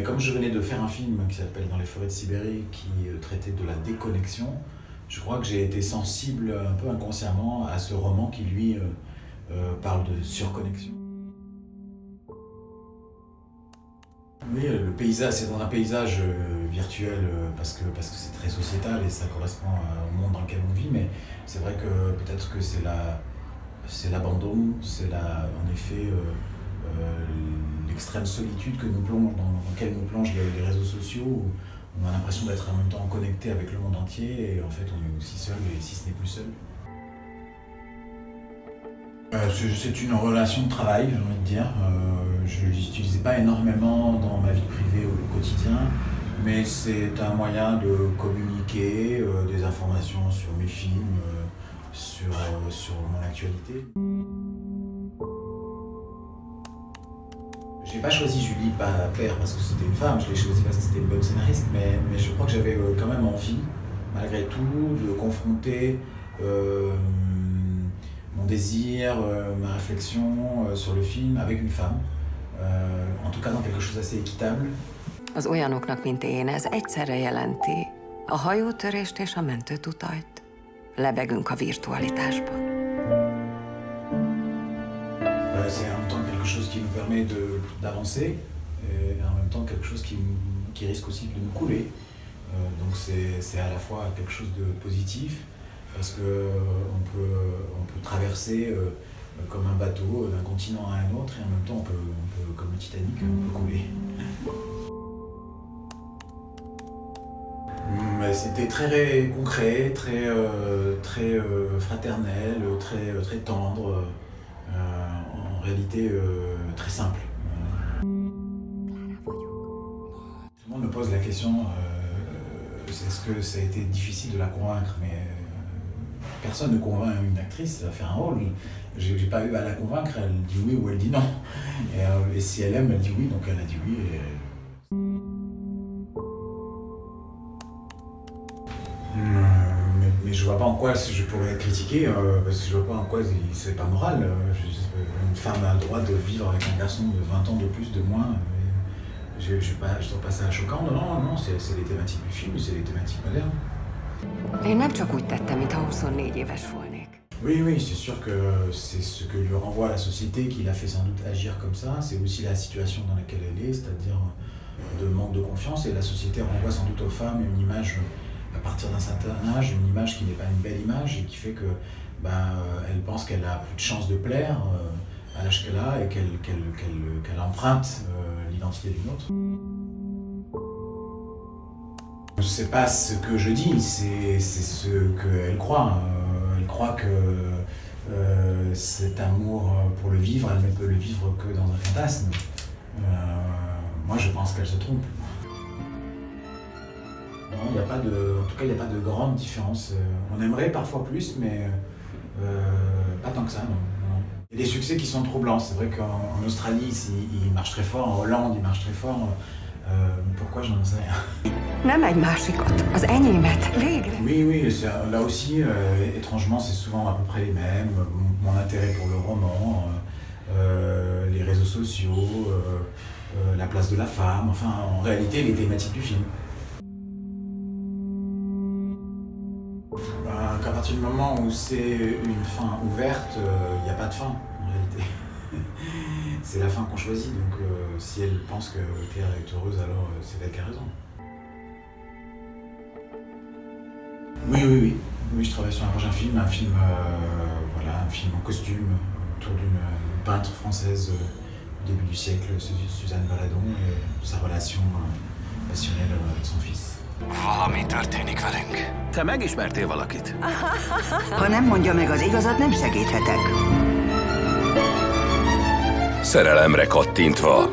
comme je venais de faire un film qui s'appelle Dans les forêts de Sibérie, qui traitait de la déconnexion, je crois que j'ai été sensible un peu inconsciemment à ce roman qui, lui, parle de surconnexion. Oui, le paysage, c'est dans un paysage virtuel parce que c'est très sociétal et ça correspond au monde dans lequel on vit, mais c'est vrai que peut-être que c'est l'abandon, c'est en effet l'extrême solitude dans laquelle nous plongent les réseaux sociaux, où on a l'impression d'être en même temps connecté avec le monde entier et en fait on est aussi seul, et si ce n'est plus seul. C'est une relation de travail, j'ai envie de dire. Je ne l'utilisais pas énormément dans ma vie privée au quotidien, mais c'est un moyen de communiquer des informations sur mes films, sur mon actualité. J'ai pas choisi Julie Père parce que c'était une femme, je l'ai choisi parce que c'était une bonne scénariste, mais je crois que j'avais quand même envie, malgré tout, de confronter mon désir, ma réflexion sur le film avec une femme, en tout cas dans quelque chose d'assez équitable. Az olyanoknak, mint én, ez egyszerre jelenti a hajótörést és a mentőtutajt. Lebegünk a virtualitásban. C'est en même temps quelque chose qui nous permet d'avancer et en même temps quelque chose qui risque aussi de nous couler. Donc c'est à la fois quelque chose de positif parce qu'on peut traverser comme un bateau d'un continent à un autre et en même temps on peut comme le Titanic, on peut couler. C'était très concret, très fraternel, très tendre. En réalité très simple. Tout le monde me pose la question, est-ce que ça a été difficile de la convaincre, mais personne ne convainc une actrice à faire un rôle. J'ai pas eu à la convaincre, elle dit oui ou elle dit non. Et si elle aime, elle dit oui, donc elle a dit oui. Mais je vois pas en quoi je pourrais être critiqué, parce que je vois pas en quoi c'est pas moral. Une femme a le droit de vivre avec un garçon de 20 ans de plus, de moins. Je trouve pas ça choquant. Non, c'est les thématiques du film, c'est les thématiques modernes. Én nem csak úgy tettem, mintha 24 éves volnék. Oui, c'est sûr que c'est ce que lui renvoie la société qui l'a fait sans doute agir comme ça. C'est aussi la situation dans laquelle elle est, c'est-à-dire de manque de confiance. Et la société renvoie sans doute aux femmes une image, à partir d'un certain âge, une image qui n'est pas une belle image et qui fait que elle pense qu'elle a plus de chances de plaire à l'âge qu'elle a et qu'elle emprunte l'identité d'une autre. C'est pas ce que je dis, c'est ce qu'elle croit. Elle croit que cet amour pour le vivre, elle ne peut le vivre que dans un fantasme. Moi, je pense qu'elle se trompe. Non, en tout cas, il n'y a pas de grande différence. On aimerait parfois plus, mais pas tant que ça, non. Il y a des succès qui sont troublants. C'est vrai qu'en Australie, il marche très fort, en Hollande, il marche très fort. Pourquoi, j'en sais rien. Nem egy másikat, az enyémet, végre. Oui, là aussi, étrangement, c'est souvent à peu près les mêmes. Mon intérêt pour le roman, les réseaux sociaux, la place de la femme, enfin, en réalité, les thématiques du film. Qu'à partir du moment où c'est une fin ouverte, il n'y a pas de fin, en réalité. C'est la fin qu'on choisit, donc si elle pense que Claire est heureuse, alors c'est elle qui a raison. Oui, je travaille sur un prochain film, un film en costume, autour d'une peintre française du début du siècle, Suzanne Valadon, et sa relation passionnelle avec son fils. Valami történik velünk. Te megismertél valakit? Ha nem mondja meg az igazat, nem segíthetek. Szerelemre kattintva.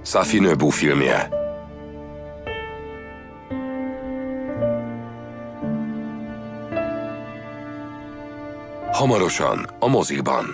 Safi Nöbu filmje. Hamarosan a mozikban.